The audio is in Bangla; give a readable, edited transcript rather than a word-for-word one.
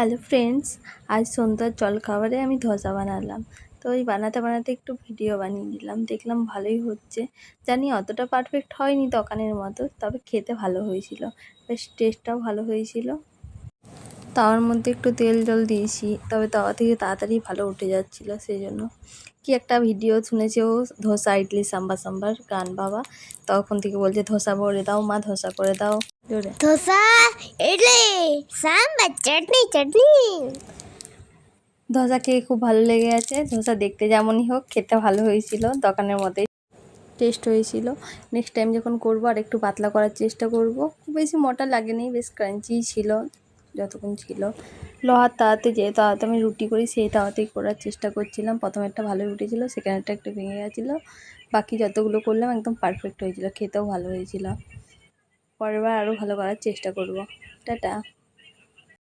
হ্যালো ফ্রেন্ডস, আজ সন্ধ্যার জলখাবারে আমি ধোসা বানালাম। তো ওই বানাতে বানাতে একটু ভিডিও বানিয়ে নিলাম, দেখলাম ভালোই হচ্ছে। জানি অতটা পারফেক্ট হয়নি দোকানের মতো, তবে খেতে ভালো হয়েছিল, বেশ টেস্টটাও ভালো হয়েছিল। তাওয়ার মধ্যে একটু তেল জল দিয়েছি, তবে তাওয়া থেকে তাড়াতাড়ি ভালো উঠে যাচ্ছিলো, সেই জন্য। কি একটা ভিডিও শুনেছে ও, ধোসা ইডলি সাম্বার সাম্বার গান বাবা, তখন থেকে বলছে ধোসা করে দাও মা, ধোসা করে দাও জোরে। ধোসা, ইডলি, সাম্বার, চাটনি চাটনি। ধোসা খেয়ে খুব ভালো লেগে আছে। ধোসা দেখতে যেমনই হোক, খেতে ভালো হয়েছিল, দোকানের মতোই টেস্ট হয়েছিল। নেক্সট টাইম যখন করবো আর একটু পাতলা করার চেষ্টা করব। খুব বেশি মোটা লাগেনি, বেশ ক্রাঞ্চি ছিল যতক্ষণ ছিল। লোহার তাওয়াতে, যে তাওয়াতে আমি রুটি করি সেই তাওয়াতেই করার চেষ্টা করছিলাম। প্রথম একটা ভালোই উঠেছিল, সেকেন্ডটা একটু ভেঙে গেছিলো। বাকি যতগুলো করলাম একদম পারফেক্ট হয়েছিল, খেতেও ভালো হয়েছিল। পরের বার আরও ভালো করার চেষ্টা করব। টাটা।